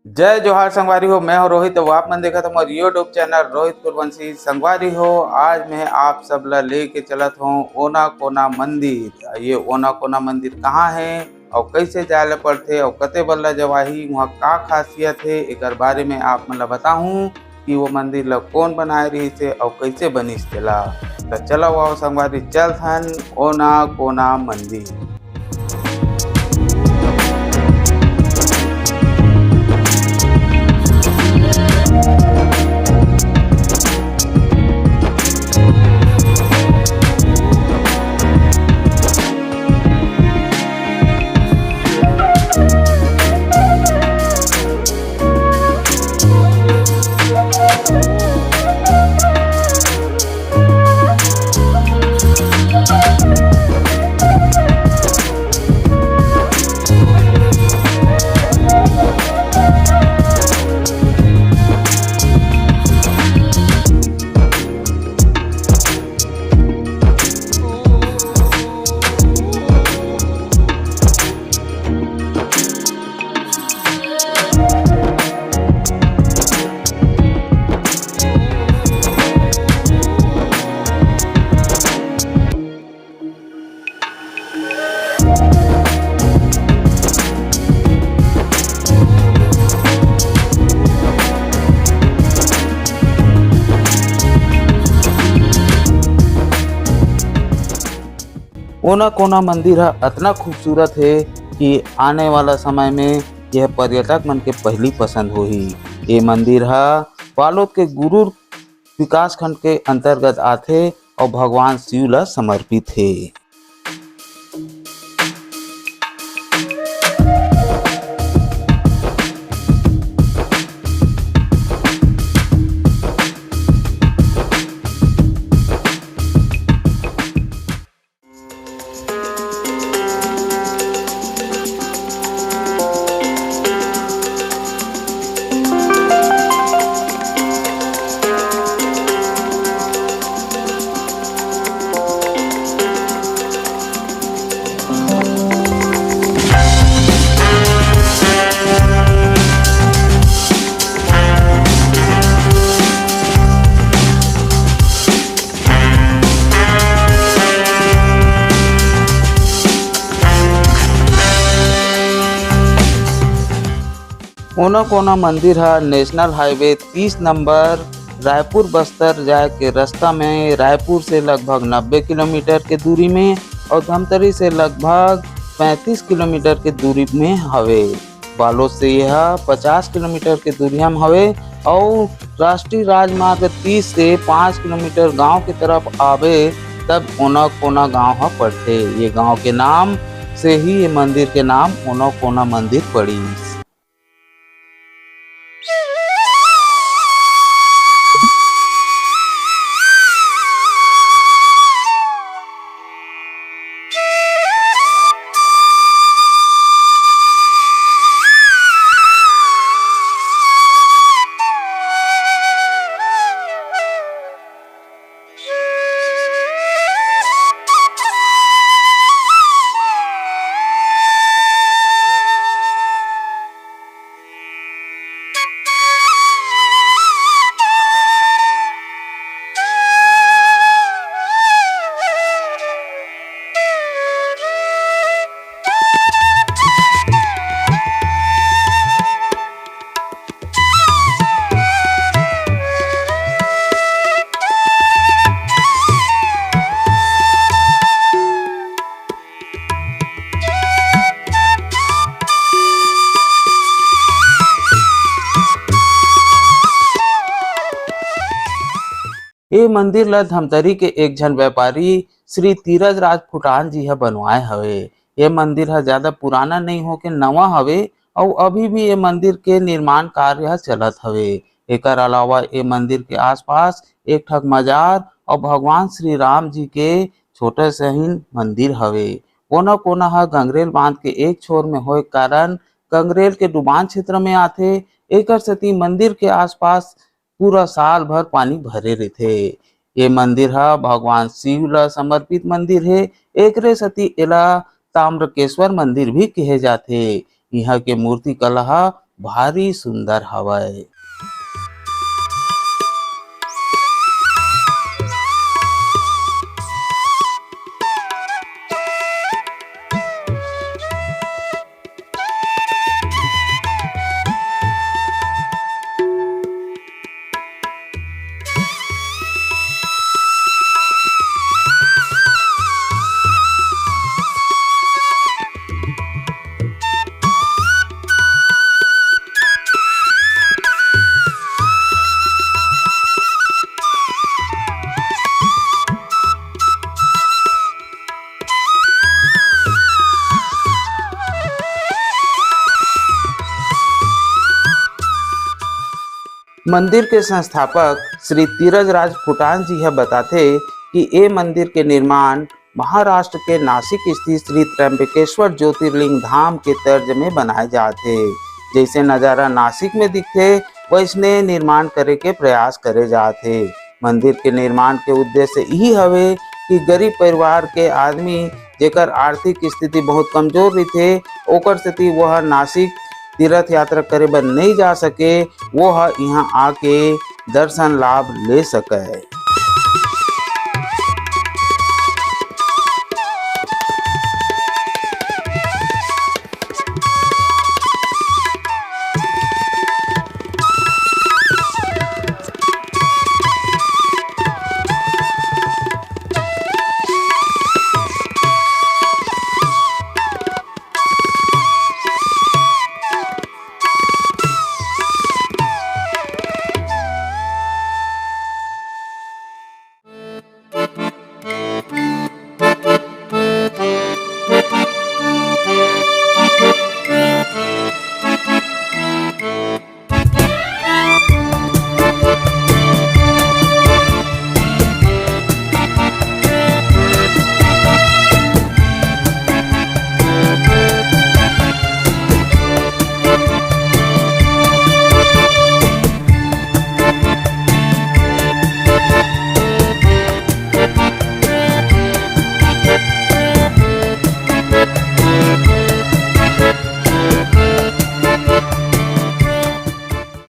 जय जोहार संगवारी हो। मैं हूं रोहित। तो आप मन देखा था हमारे यूट्यूब चैनल रोहित कुरवंशी संगवारी हो। आज मैं आप सब ला लेके चलत हूँ ओना कोना मंदिर। ये ओना कोना मंदिर कहाँ है और कैसे जाए पड़ते और कते बल्ला जवाही वहाँ का खासियत है एक बारे में आप मन ला बताऊँ कि वो मंदिर ला कौन बनाए रही से और कैसे बनिस तेला। तो चलो आओ संगवारी चल थन ओना कोना मंदिर। ओना कोना मंदिर है इतना खूबसूरत है कि आने वाला समय में यह पर्यटक मन के पहली पसंद होही। ये मंदिर है बालोद के गुरु विकास खंड के अंतर्गत आथे और भगवान शिव ला समर्पित है। ओना कोना मंदिर है national highway 30 number Raipur Bastar जाए के रास्ता में, रायपुर से लगभग 90 किलोमीटर के दूरी में और धमतरी से लगभग 35 किलोमीटर के दूरी में हवे। बालोद से यह 50 किलोमीटर के दूरी हम हवे और राष्ट्रीय राजमार्ग 30 से 5 किलोमीटर गांव की तरफ आवे तब ओना कोना गांव है पड़ते। ये गांव के नाम से ही ये मंदिर के नाम ओना कोना मंदिर पड़ी। ये मंदिर ला धमतरी के एक झन व्यापारी श्री तीरज राज फुटान जी है बनवाए हवे। ये मंदिर है ज्यादा पुराना नहीं हो के नवा हवे और अभी भी ये मंदिर के निर्माण कार्य चलत हवे। एकर अलावा ये मंदिर के आसपास एक ठक मजार और भगवान श्री राम जी के छोटे से ही मंदिर हवे। कोना कोना है गंगरेल बांध के एक छोर में होए कारण गंगरेल के डुबान क्षेत्र में आथे। एकर सेती मंदिर के आसपास पूरा साल भर पानी भरे रहथे। ये मंदिर है भगवान शिव ला समर्पित मंदिर है। एकरे सती एला ताम्रकेश्वर मंदिर भी कहे जाथे। यहाँ के मूर्ति कला भारी सुंदर हवय। मंदिर के संस्थापक श्री तीरथराज फुटान जी यह बताते कि ये मंदिर के निर्माण महाराष्ट्र के नासिक स्थित श्री त्र्यंबकेश्वर ज्योतिर्लिंग धाम के तर्ज में बनाए जाते। जैसे नज़ारा नासिक में दिखते वैसने निर्माण करे के प्रयास करे जाते। मंदिर के निर्माण के उद्देश्य यही हवे कि गरीब परिवार के आदमी जेकर आर्थिक स्थिति बहुत कमजोर रही ओकर सेती वह नासिक तीर्थ यात्रा करे बर नहीं जा सके वो यहाँ आके दर्शन लाभ ले सके।